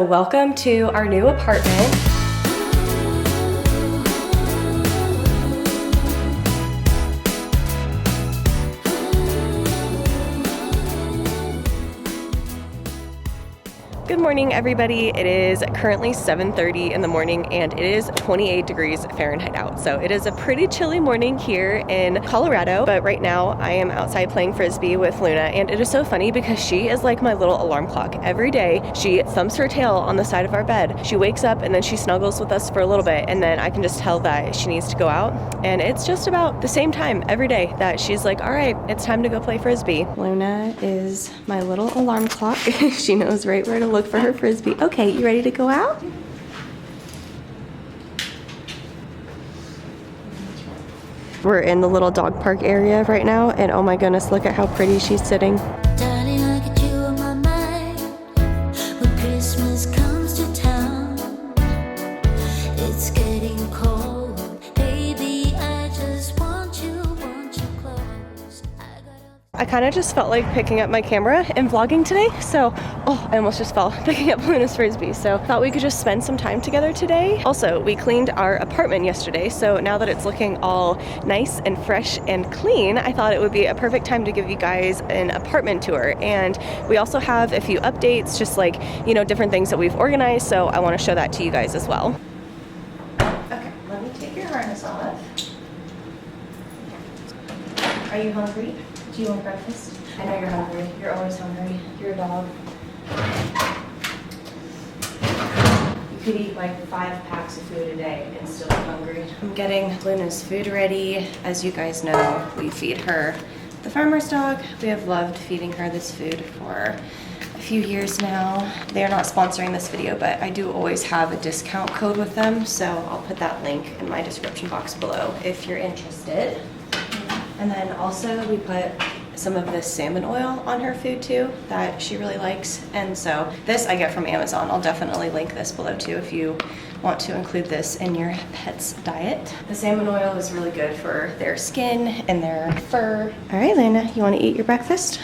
Welcome to our new apartment. Good morning, everybody. It is currently 7:30 in the morning and it is 28 degrees Fahrenheit out. So it is a pretty chilly morning here in Colorado, but right now I am outside playing frisbee with Luna, and it is so funny because she is like my little alarm clock. Every day she thumps her tail on the side of our bed. She wakes up and then she snuggles with us for a little bit, and then I can just tell that she needs to go out, and it's just about the same time every day that she's like, all right, it's time to go play frisbee. Luna is my little alarm clock. She knows right where to look for her frisbee. Okay, you ready to go out? We're in the little dog park area right now, and oh my goodness, look at how pretty she's sitting. Darling, I get you on my mind when Christmas comes to town. It's getting cold, baby, I just want you close. I kind of just felt like picking up my camera and vlogging today, so I almost just fell picking up Luna's frisbee, so thought we could just spend some time together today. Also, we cleaned our apartment yesterday, so now that it's looking all nice and fresh and clean, I thought it would be a perfect time to give you guys an apartment tour. And we also have a few updates, just like, you know, different things that we've organized, so I want to show that to you guys as well. Okay, let me take your harness off. Are you hungry? Do you want breakfast? I know you're hungry. You're always hungry. You're a dog. You could eat like 5 packs of food a day and still be hungry. I'm getting Luna's food ready. As you guys know, we feed her the farmer's dog. We have loved feeding her this food for a few years now. They are not sponsoring this video, but I do always have a discount code with them, so I'll put that link in my description box below if you're interested. And then also we put some of this salmon oil on her food too that she really likes. And so this I get from Amazon. I'll definitely link this below too if you want to include this in your pet's diet. The salmon oil is really good for their skin and their fur. All right, Luna, you want to eat your breakfast?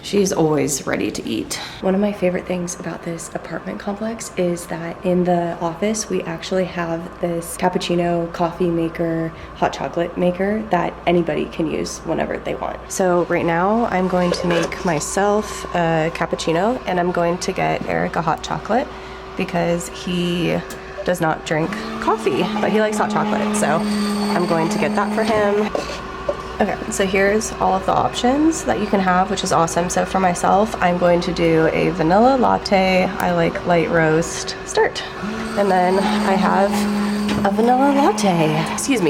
She's always ready to eat. One of my favorite things about this apartment complex is that in the office, we actually have this cappuccino, coffee maker, hot chocolate maker that anybody can use whenever they want. So right now I'm going to make myself a cappuccino, and I'm going to get Eric a hot chocolate because he does not drink coffee, but he likes hot chocolate. So I'm going to get that for him. Okay, so here's all of the options that you can have, which is awesome. So for myself, I'm going to do a vanilla latte. I like light roast. Start. And then I have a vanilla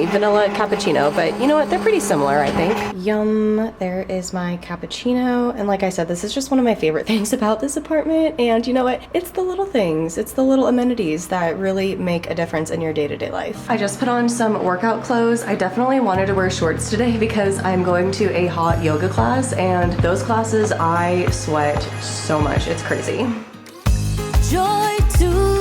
vanilla cappuccino, but you know what? They're pretty similar, I think. Yum, there is my cappuccino. And like I said, this is just one of my favorite things about this apartment. And you know what? It's the little things, it's the little amenities that really make a difference in your day-to-day life. I just put on some workout clothes. I definitely wanted to wear shorts today because I'm going to a hot yoga class, and those classes, I sweat so much. It's crazy. Joy to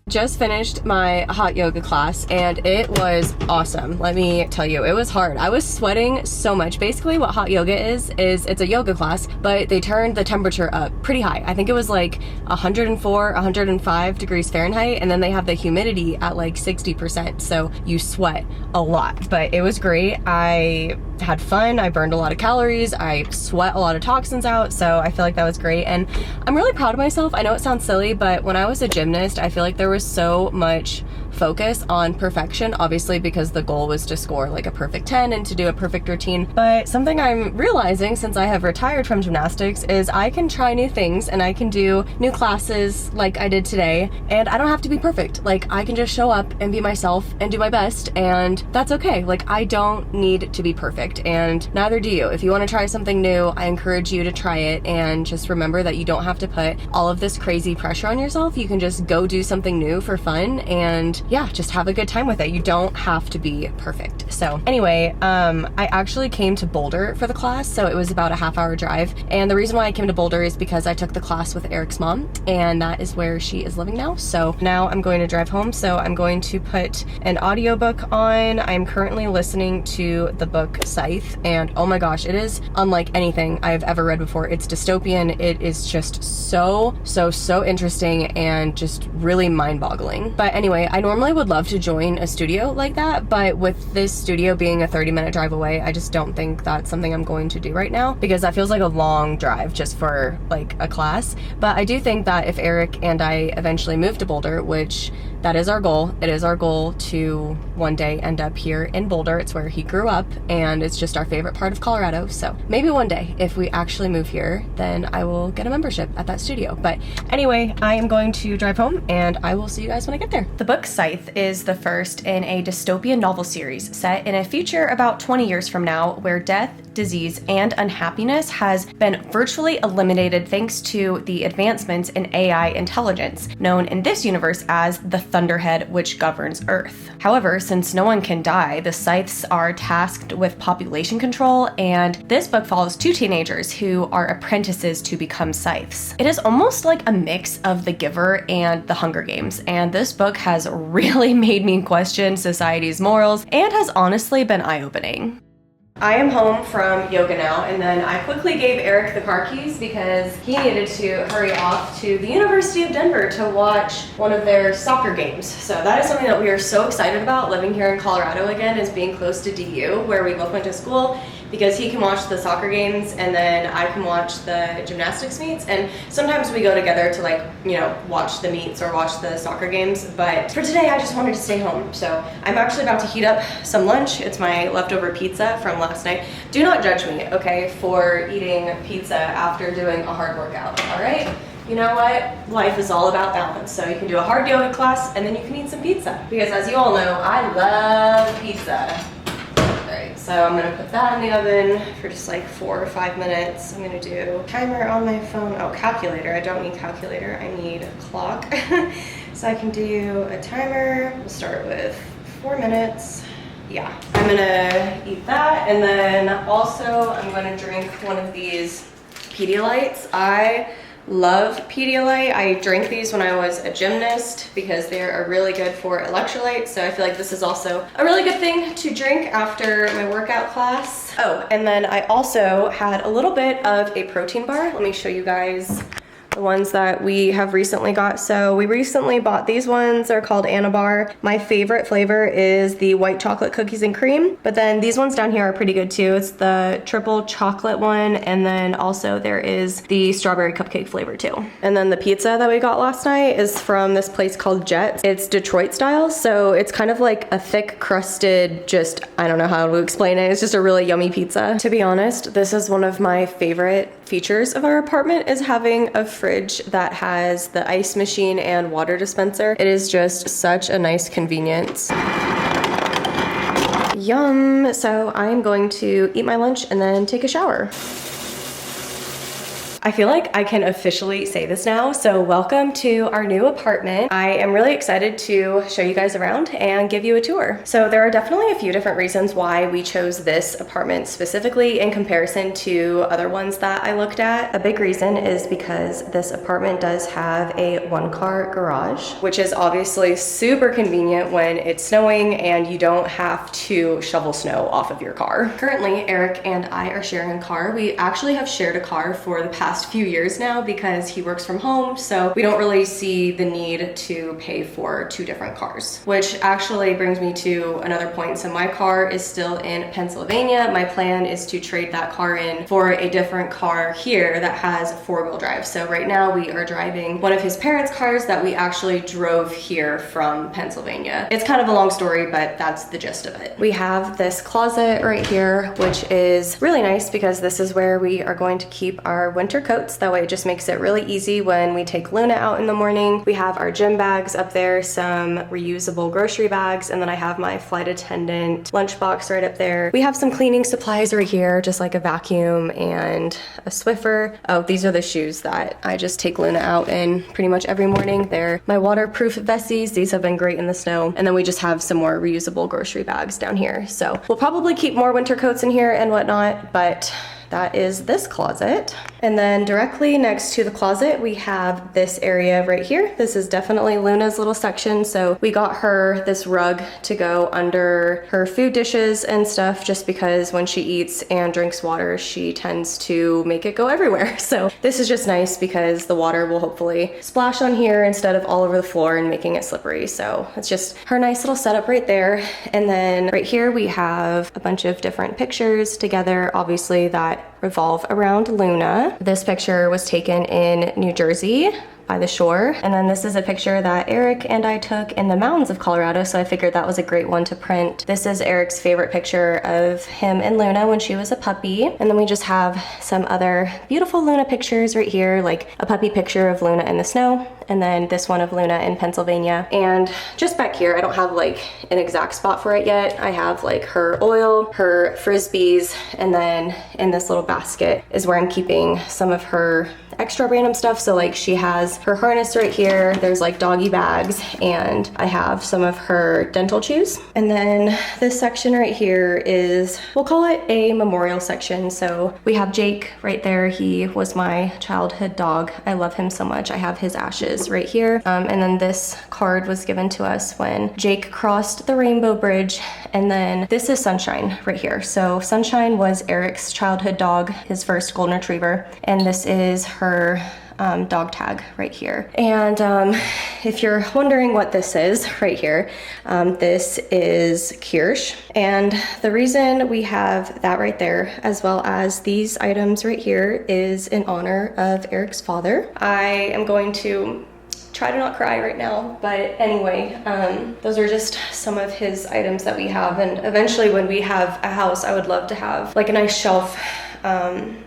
just finished my hot yoga class and it was awesome. Let me tell you, it was hard. I was sweating so much. Basically what hot yoga is it's a yoga class, but they turned the temperature up pretty high. I think it was like 104, 105 degrees Fahrenheit, and then they have the humidity at like 60%, so you sweat a lot. But it was great. I had fun. I burned a lot of calories. I sweat a lot of toxins out, so I feel like that was great. And I'm really proud of myself. I know it sounds silly, but when I was a gymnast, I feel like there was so much focus on perfection, obviously because the goal was to score like a perfect 10 and to do a perfect routine. But something I'm realizing since I have retired from gymnastics is I can try new things and I can do new classes like I did today, and I don't have to be perfect. Like, I can just show up and be myself and do my best, and that's okay. Like, I don't need to be perfect. perfect, and neither do you. If you want to try something new, I encourage you to try it, and just remember that you don't have to put all of this crazy pressure on yourself. You can just go do something new for fun and yeah, just have a good time with it. You don't have to be perfect. So anyway, I actually came to Boulder for the class, so it was about a half-hour drive, and the reason why I came to Boulder is because I took the class with Eric's mom, and that is where she is living now. So now I'm going to drive home, so I'm going to put an audiobook on. I'm currently listening to the book Scythe, and oh my gosh, it is unlike anything I've ever read before. It's dystopian. It is just so interesting and just really mind-boggling. But anyway, I normally would love to join a studio like that, but with this studio being a 30-minute drive away, I just don't think that's something I'm going to do right now, because that feels like a long drive just for like a class. But I do think that if Eric and I eventually move to Boulder, which that is our goal, it is our goal to one day end up here in Boulder. It's where he grew up, and it's just our favorite part of Colorado. So maybe one day, if we actually move here, then I will get a membership at that studio. But anyway, I am going to drive home, and I will see you guys when I get there. The book Scythe is the first in a dystopian novel series set in a future about 20 years from now, where death, disease, and unhappiness has been virtually eliminated thanks to the advancements in AI intelligence, known in this universe as the Thunderhead, which governs Earth. However, since no one can die, the Scythes are tasked with population control, and this book follows two teenagers who are apprentices to become Scythes. It is almost like a mix of The Giver and The Hunger Games, and this book has really made me question society's morals and has honestly been eye-opening. I am home from yoga now, and then I quickly gave Eric the car keys because he needed to hurry off to the University of Denver to watch one of their soccer games. So that is something that we are so excited about living here in Colorado again, is being close to DU, where we both went to school, because he can watch the soccer games and then I can watch the gymnastics meets, and sometimes we go together to, like, you know, watch the meets or watch the soccer games. But for today I just wanted to stay home, so I'm actually about to heat up some lunch. It's my leftover pizza from last night. Do not judge me, okay, for eating pizza after doing a hard workout, all right? You know what? Life is all about balance. So you can do a hard yoga class and then you can eat some pizza, because as you all know, I love pizza. So I'm gonna put that in the oven for just like 4 or 5 minutes. I'm gonna do timer on my phone. Oh, calculator. I don't need calculator. I need a clock. So I can do a timer. We'll start with 4 minutes. Yeah, I'm gonna eat that, and then also I'm gonna drink one of these Pedialytes. I love Pedialyte. I drank these when I was a gymnast because they are really good for electrolytes. So I feel like this is also a really good thing to drink after my workout class. Oh, and then I also had a little bit of a protein bar. Let me show you guys the ones that we have recently got. So we recently bought these ones. They're called Anabar. My favorite flavor is the white chocolate cookies and cream, but then these ones down here are pretty good too. It's the triple chocolate one, and then also there is the strawberry cupcake flavor too. And then the pizza that we got last night is from this place called Jet. It's Detroit style, so it's kind of like a thick crusted, just, I don't know how to explain it. It's just a really yummy pizza. To be honest, this is one of my favorite features of our apartment, is having a fridge that has the ice machine and water dispenser. It is just such a nice convenience. Yum. So I am going to eat my lunch and then take a shower. I feel like I can officially say this now, so welcome to our new apartment. I am really excited to show you guys around and give you a tour. So there are definitely a few different reasons why we chose this apartment specifically in comparison to other ones that I looked at. A big reason is because this apartment does have a one-car garage, which is obviously super convenient when it's snowing and you don't have to shovel snow off of your car. Currently, Eric and I are sharing a car. We actually have shared a car for the past few years now because he works from home, so we don't really see the need to pay for 2 different cars, which actually brings me to another point. So my car is still in Pennsylvania. My plan is to trade that car in for a different car here that has 4-wheel drive. So right now we are driving one of his parents' cars that we actually drove here from Pennsylvania. It's kind of a long story, but that's the gist of it. We have this closet right here, which is really nice because this is where we are going to keep our winter winter coats. That way it just makes it really easy when we take Luna out in the morning. We have our gym bags up there, some reusable grocery bags, and then I have my flight attendant lunchbox right up there. We have some cleaning supplies right here, just like a vacuum and a Swiffer. Oh, these are the shoes that I just take Luna out in pretty much every morning. They're my waterproof vesties. These have been great in the snow. And then we just have some more reusable grocery bags down here. So we'll probably keep more winter coats in here and whatnot, but that is this closet. And then directly next to the closet, we have this area right here. This is definitely Luna's little section. So we got her this rug to go under her food dishes and stuff, just because when she eats and drinks water, she tends to make it go everywhere. So this is just nice because the water will hopefully splash on here instead of all over the floor and making it slippery. So it's just her nice little setup right there. And then right here, we have a bunch of different pictures together, obviously, that revolve around Luna. This picture was taken in New Jersey by the shore. And then this is a picture that Eric and I took in the mountains of Colorado, so I figured that was a great one to print. This is Eric's favorite picture of him and Luna when she was a puppy. And then we just have some other beautiful Luna pictures right here, like a puppy picture of Luna in the snow, and then this one of Luna in Pennsylvania. And just back here, I don't have like an exact spot for it yet. I have like her oil, her frisbees, and then in this little basket is where I'm keeping some of her extra random stuff. So like she has her harness right here, there's like doggy bags, and I have some of her dental chews. And then this section right here is, we'll call it a memorial section. So we have Jake right there. He was my childhood dog. I love him so much. I have his ashes right here. And then this card was given to us when Jake crossed the Rainbow Bridge. And then this is Sunshine right here. So Sunshine was Eric's childhood dog, his first golden retriever. And this is her dog tag right here. And if you're wondering what this is right here, this is Kirsch. And the reason we have that right there, as well as these items right here, is in honor of Eric's father. I am going to try to not cry right now, but anyway, those are just some of his items that we have. And eventually when we have a house, I would love to have like a nice shelf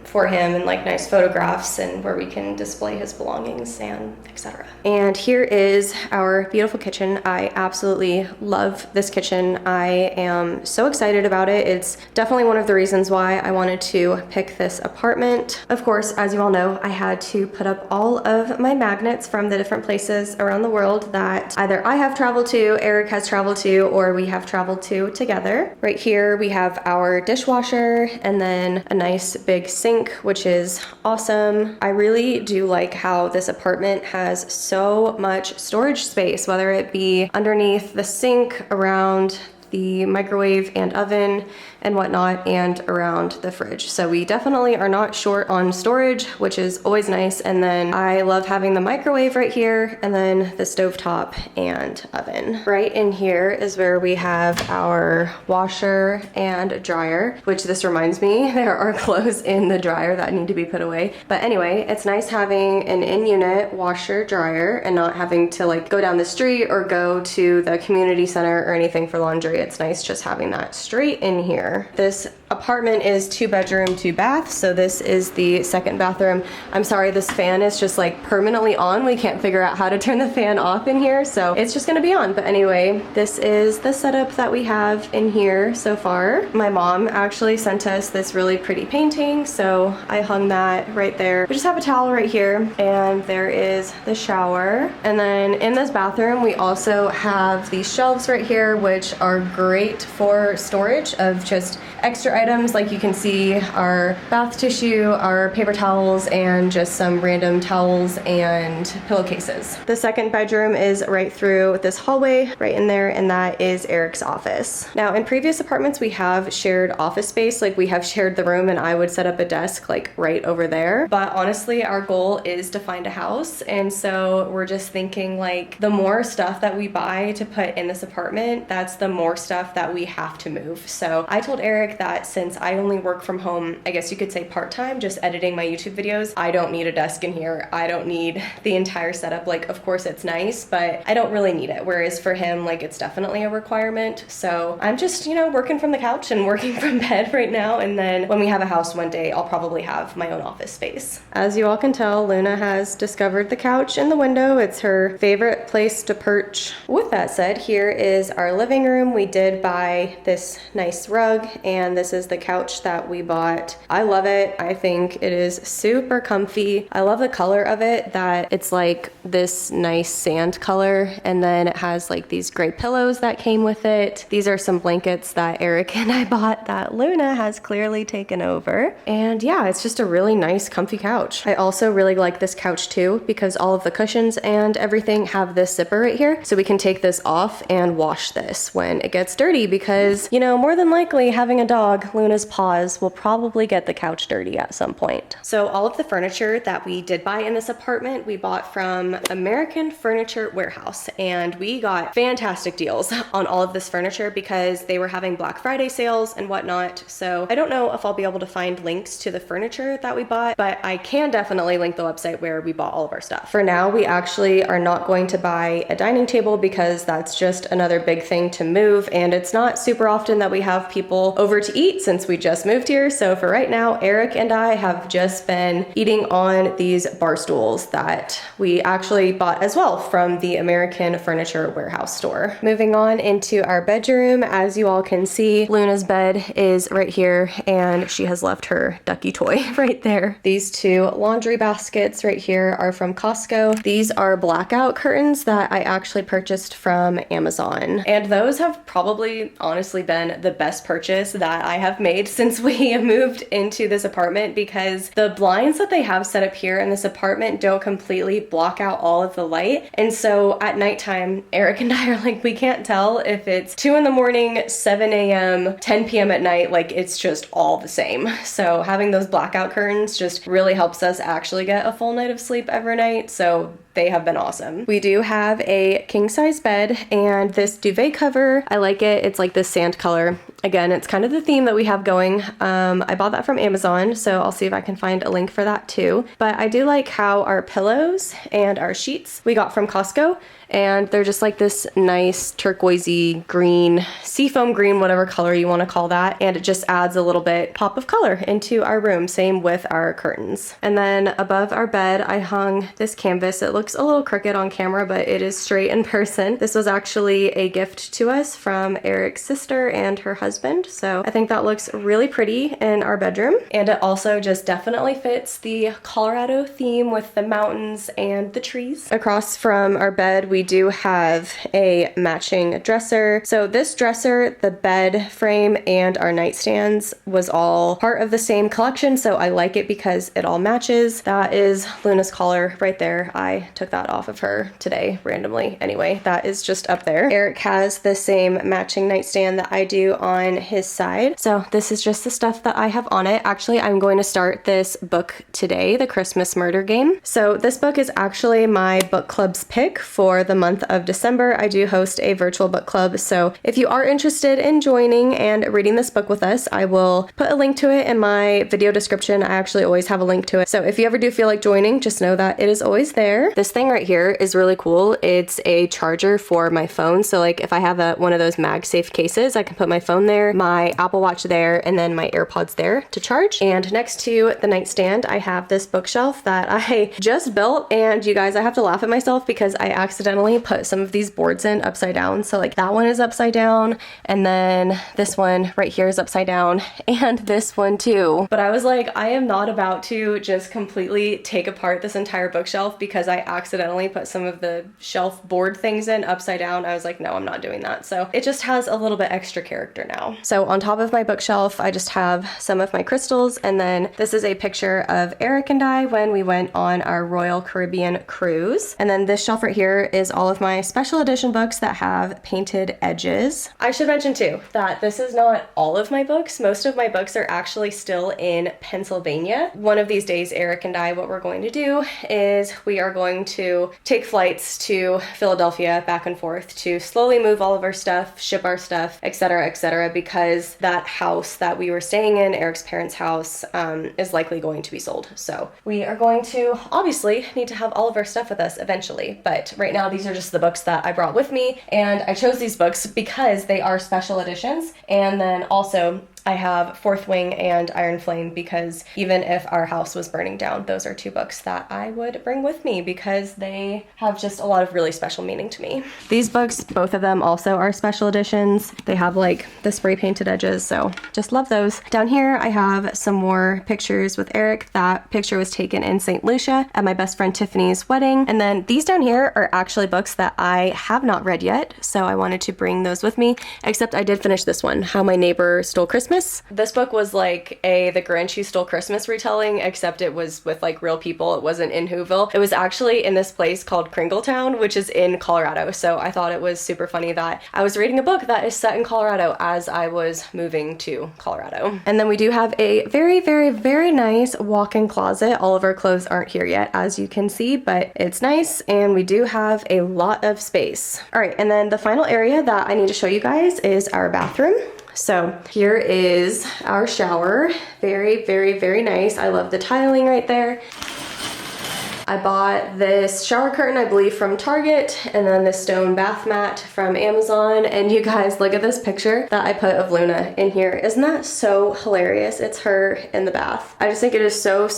for him and like nice photographs and where we can display his belongings and etc. And here is our beautiful kitchen. I absolutely love this kitchen. I am so excited about it. It's definitely one of the reasons why I wanted to pick this apartment. Of course, as you all know, I had to put up all of my magnets from the different places around the world that either I have traveled to, Eric has traveled to, or we have traveled to together. Right here we have our dishwasher and then a nice big sink, which is awesome. I really do like how this apartment has so much storage space, whether it be underneath the sink, around the microwave and oven and whatnot, and around the fridge. So we definitely are not short on storage, which is always nice. And then I love having the microwave right here, and then the stovetop and oven. Right in here is where we have our washer and dryer, which this reminds me, there are clothes in the dryer that need to be put away. But anyway, it's nice having an in-unit washer dryer and not having to like go down the street or go to the community center or anything for laundry. It's nice just having that straight in here. This apartment is 2-bedroom, 2-bath, so this is the second bathroom. I'm sorry, this fan is just like permanently on. We can't figure out how to turn the fan off in here, so it's just gonna be on. But anyway, this is the setup that we have in here so far. My mom actually sent us this really pretty painting, so I hung that right there. We just have a towel right here, and there is the shower. And then in this bathroom, we also have these shelves right here, which are great for storage of just extra items. Like you can see our bath tissue, our paper towels, and just some random towels and pillowcases. The second bedroom is right through this hallway right in there, and that is Eric's office. Now in previous apartments we have shared office space, like we have shared the room and I would set up a desk like right over there. But honestly, our goal is to find a house, and so we're just thinking like the more stuff that we buy to put in this apartment, that's the more stuff that we have to move. So I told Eric that since I only work from home, I guess you could say part-time, just editing my YouTube videos, I don't need a desk in here. I don't need the entire setup. Like, of course it's nice, but I don't really need it. Whereas for him, like, it's definitely a requirement. So I'm just, you know, working from the couch and working from bed right now. And then when we have a house one day, I'll probably have my own office space. As you all can tell, Luna has discovered the couch in the window. It's her favorite place to perch. With that said, here is our living room. We did buy this nice rug, and this is the couch that we bought. I love it. I think it is super comfy. I love the color of it, that it's like this nice sand color, and then it has like these gray pillows that came with it. These are some blankets that Eric and I bought that Luna has clearly taken over. And yeah, it's just a really nice comfy couch. I also really like this couch too, because all of the cushions and everything have this zipper right here, so we can take this off and wash this when it gets dirty, because, you know, more than likely having a dog, Luna's paws will probably get the couch dirty at some point. So all of the furniture that we did buy in this apartment, we bought from American Furniture Warehouse, and we got fantastic deals on all of this furniture because they were having Black Friday sales and whatnot. So I don't know if I'll be able to find links to the furniture that we bought, but I can definitely link the website where we bought all of our stuff. For now, we actually are not going to buy a dining table because that's just another big thing to move, and it's not super often that we have people over to eat since we just moved here. So for right now, Eric and I have just been eating on these bar stools that we actually bought as well from the American Furniture Warehouse store. Moving on into our bedroom, as you all can see, Luna's bed is right here, and she has left her ducky toy right there. These two laundry baskets right here are from Costco. These are blackout curtains that I actually purchased from Amazon, and those have probably honestly been the best purchase that I have made since we moved into this apartment, because the blinds that they have set up here in this apartment don't completely block out all of the light. And so at nighttime, Eric and I are like, we can't tell if it's 2 in the morning, 7 a.m., 10 p.m. at night, like it's just all the same. So having those blackout curtains just really helps us actually get a full night of sleep every night. So they have been awesome. We do have a king size bed, and this duvet cover, I like it. It's like this sand color. Again, it's kind of the theme that we have going. I bought that from Amazon, so I'll see if I can find a link for that too. But I do like how our pillows and our sheets we got from Costco, and they're just like this nice turquoisey green, seafoam green, whatever color you want to call that. And it just adds a little bit pop of color into our room. Same with our curtains. And then above our bed, I hung this canvas. It looks a little crooked on camera, but it is straight in person. This was actually a gift to us from Eric's sister and her husband. So I think that looks really pretty in our bedroom. And it also just definitely fits the Colorado theme with the mountains and the trees. Across from our bed, we do have a matching dresser. So this dresser, the bed frame, and our nightstands was all part of the same collection. So I like it because it all matches. That is Luna's collar right there. I took that off of her today randomly. Anyway, that is just up there. Eric has the same matching nightstand that I do on his side. So this is just the stuff that I have on it. Actually, I'm going to start this book today, The Christmas Murder Game. So this book is actually my book club's pick for the month of December. I do host a virtual book club. So if you are interested in joining and reading this book with us, I will put a link to it in my video description. I actually always have a link to it. So if you ever do feel like joining, just know that it is always there. This thing right here is really cool. It's a charger for my phone. So like if I have one of those MagSafe cases, I can put my phone there, my Apple Watch there, and then my AirPods there to charge. And next to the nightstand, I have this bookshelf that I just built. And you guys, I have to laugh at myself because I accidentally put some of these boards in upside down. So like that one is upside down, and then this one right here is upside down, and this one too. But I was like, I am not about to just completely take apart this entire bookshelf because I accidentally put some of the shelf board things in upside down. I was like, no, I'm not doing that. So it just has a little bit extra character now. So on top of my bookshelf, I just have some of my crystals, and then this is a picture of Eric and I when we went on our Royal Caribbean cruise. And then this shelf right here is all of my special edition books that have painted edges. I should mention too that this is not all of my books. Most of my books are actually still in Pennsylvania. One of these days, Eric and I, what we're going to do is we are going having to take flights to Philadelphia back and forth to slowly move all of our stuff, ship our stuff, etc., because that house that we were staying in, Eric's parents' house, is likely going to be sold. So we are going to obviously need to have all of our stuff with us eventually, but right now these are just the books that I brought with me, and I chose these books because they are special editions. And then also I have Fourth Wing and Iron Flame because even if our house was burning down, those are two books that I would bring with me because they have just a lot of really special meaning to me. These books, both of them also are special editions. They have like the spray painted edges, so just love those. Down here I have some more pictures with Eric. That picture was taken in St. Lucia at my best friend Tiffany's wedding. And then these down here are actually books that I have not read yet, so I wanted to bring those with me, except I did finish this one, How My Neighbor Stole Christmas. This book was like The Grinch Who Stole Christmas retelling, except it was with like real people. It wasn't in Whoville. It was actually in this place called Kringletown, which is in Colorado. So I thought it was super funny that I was reading a book that is set in Colorado as I was moving to Colorado. And then we do have a very nice walk-in closet. All of our clothes aren't here yet, as you can see, but it's nice, and we do have a lot of space. All right, and then the final area that I need to show you guys is our bathroom. So here is our shower. Very nice. I love the tiling right there. I bought this shower curtain, I believe, from Target, and then this stone bath mat from Amazon. And you guys, look at this picture that I put of Luna in here. Isn't that so hilarious? It's her in the bath. I just think it is so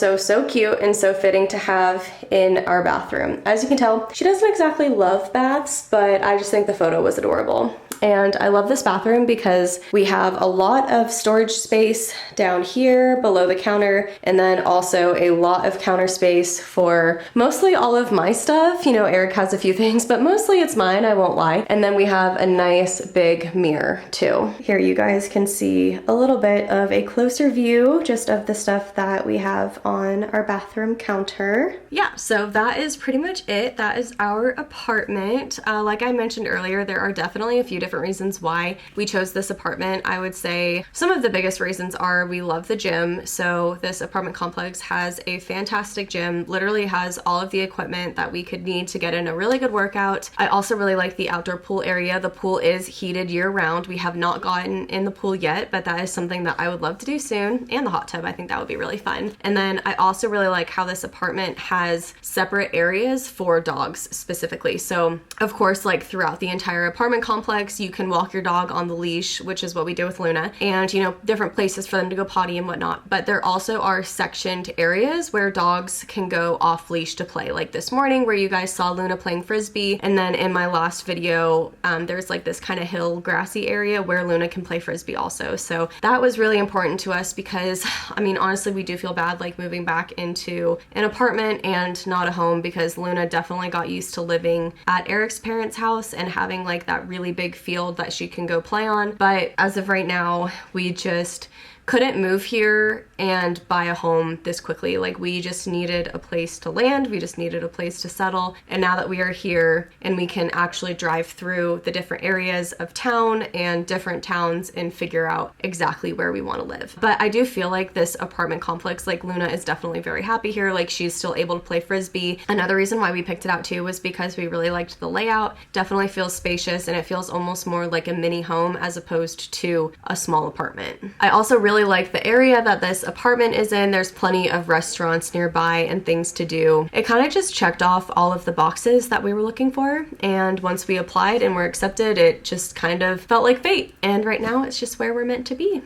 cute and so fitting to have in our bathroom. As you can tell, she doesn't exactly love baths, but I just think the photo was adorable. And I love this bathroom because we have a lot of storage space down here below the counter, and then also a lot of counter space for mostly all of my stuff. You know, Eric has a few things, but mostly it's mine, I won't lie. And then we have a nice big mirror too. Here you guys can see a little bit of a closer view just of the stuff that we have on our bathroom counter. Yeah, so that is pretty much it. That is our apartment. Like I mentioned earlier, there are definitely a few different reasons why we chose this apartment. I would say some of the biggest reasons are we love the gym. So this apartment complex has a fantastic gym, literally has all of the equipment that we could need to get in a really good workout. I also really like the outdoor pool area. The pool is heated year round. We have not gotten in the pool yet, but that is something that I would love to do soon. And the hot tub, I think that would be really fun. And then I also really like how this apartment has separate areas for dogs specifically. So of course, like throughout the entire apartment complex, you can walk your dog on the leash, which is what we do with Luna, and you know, different places for them to go potty and whatnot. But there also are sectioned areas where dogs can go off leash to play, like this morning where you guys saw Luna playing frisbee, and then in my last video there's like this kind of hill grassy area where Luna can play frisbee also. So that was really important to us because I mean, honestly, we do feel bad like moving back into an apartment and not a home, because Luna definitely got used to living at Eric's parents' house and having like that really big field that she can go play on. But as of right now, we just couldn't move here and buy a home this quickly. Like, we just needed a place to land, we just needed a place to settle. And now that we are here and we can actually drive through the different areas of town and different towns and figure out exactly where we want to live. But I do feel like this apartment complex, like Luna is definitely very happy here. Like, she's still able to play frisbee. Another reason why we picked it out too was because we really liked the layout. Definitely feels spacious, and it feels almost more like a mini home as opposed to a small apartment. I also really like the area that this apartment is in. There's plenty of restaurants nearby and things to do. It kind of just checked off all of the boxes that we were looking for, and once we applied and were accepted, it just kind of felt like fate, and right now it's just where we're meant to be.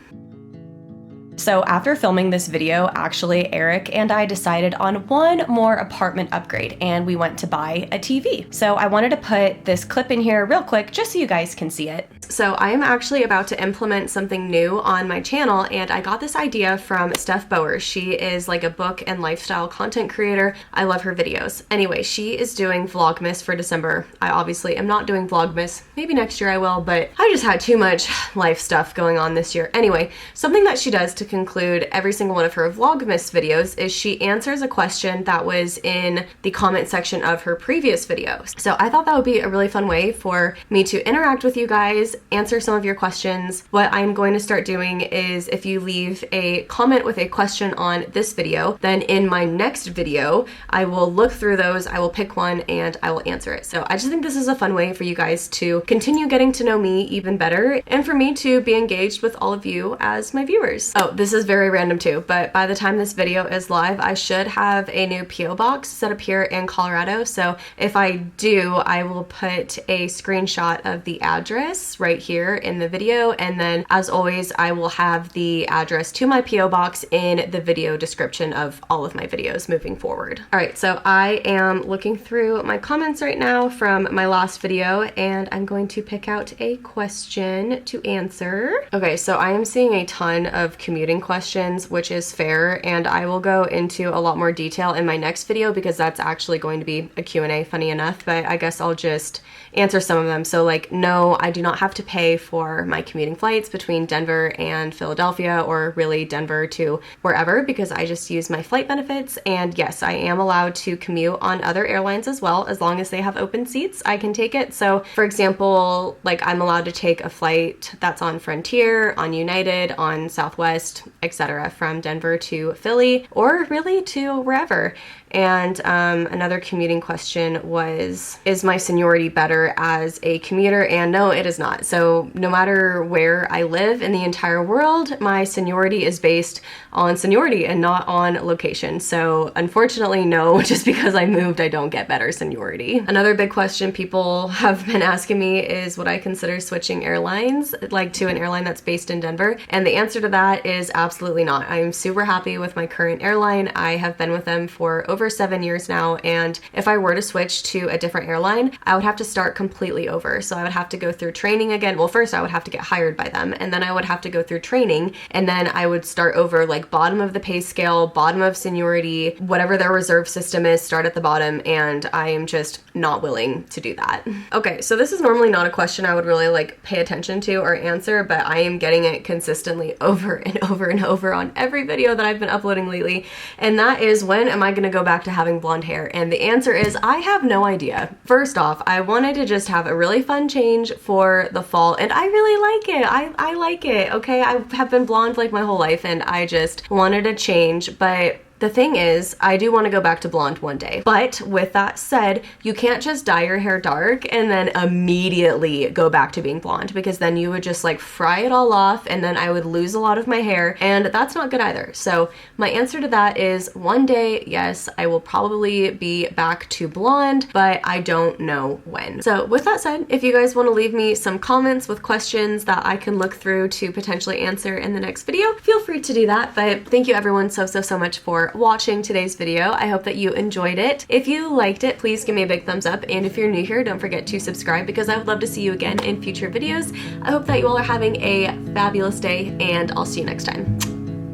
So after filming this video, actually, Eric and I decided on one more apartment upgrade, and we went to buy a TV. So I wanted to put this clip in here real quick just so you guys can see it. So I am actually about to implement something new on my channel, and I got this idea from Steph Bowers. She is like a book and lifestyle content creator. I love her videos. Anyway, she is doing Vlogmas for December. I obviously am not doing Vlogmas. Maybe next year I will, but I just had too much life stuff going on this year. Anyway, something that she does to conclude every single one of her Vlogmas videos is she answers a question that was in the comment section of her previous videos. So I thought that would be a really fun way for me to interact with you guys, answer some of your questions. What I'm going to start doing is if you leave a comment with a question on this video, then in my next video, I will look through those, I will pick one, and I will answer it. So I just think this is a fun way for you guys to continue getting to know me even better, and for me to be engaged with all of you as my viewers. Oh, this is very random too, but by the time this video is live, I should have a new PO box set up here in Colorado. So if I do, I will put a screenshot of the address right here in the video, and then as always, I will have the address to my PO box in the video description of all of my videos moving forward. All right, so I am looking through my comments right now from my last video, and I'm going to pick out a question to answer. Okay, so I am seeing a ton of commuting questions, which is fair, and I will go into a lot more detail in my next video because that's actually going to be a Q&A, funny enough, but I guess I'll just answer some of them. So like, no, I do not have to pay for my commuting flights between Denver and Philadelphia, or really Denver to wherever, because I just use my flight benefits. And yes, I am allowed to commute on other airlines as well, as long as they have open seats, I can take it. So for example, like I'm allowed to take a flight that's on Frontier, on United, on Southwest, etc., from Denver to Philly, or really to wherever. And another commuting question was, is my seniority better as a commuter? And no, it is not. So no matter where I live in the entire world, my seniority is based on seniority and not on location. So unfortunately, no, just because I moved, I don't get better seniority. Another big question people have been asking me is would I consider switching airlines, like to an airline that's based in Denver? And the answer to that is absolutely not. I'm super happy with my current airline. I have been with them for over 7 years now, and if I were to switch to a different airline, I would have to start completely over. So I would have to go through training again. Well, first I would have to get hired by them, and then I would have to go through training, and then I would start over, like bottom of the pay scale, bottom of seniority, whatever their reserve system is, start at the bottom, and I am just not willing to do that. Okay, so this is normally not a question I would really like pay attention to or answer, but I am getting it consistently over and over and over on every video that I've been uploading lately, and that is, when am I gonna go back to having blonde hair? And the answer is, I have no idea. First off, I wanted to just have a really fun change for the fall, and I really like it. I like it, okay? I have been blonde like my whole life, and I just wanted a change, but the thing is, I do want to go back to blonde one day. But with that said, you can't just dye your hair dark and then immediately go back to being blonde, because then you would just like fry it all off, and then I would lose a lot of my hair, and that's not good either. So my answer to that is, one day, yes, I will probably be back to blonde, but I don't know when. So with that said, if you guys want to leave me some comments with questions that I can look through to potentially answer in the next video, feel free to do that. But thank you everyone so much for watching today's video. I hope that you enjoyed it. If you liked it, please give me a big thumbs up, and if you're new here, don't forget to subscribe, because I would love to see you again in future videos. I hope that you all are having a fabulous day, and I'll see you next time.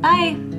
Bye!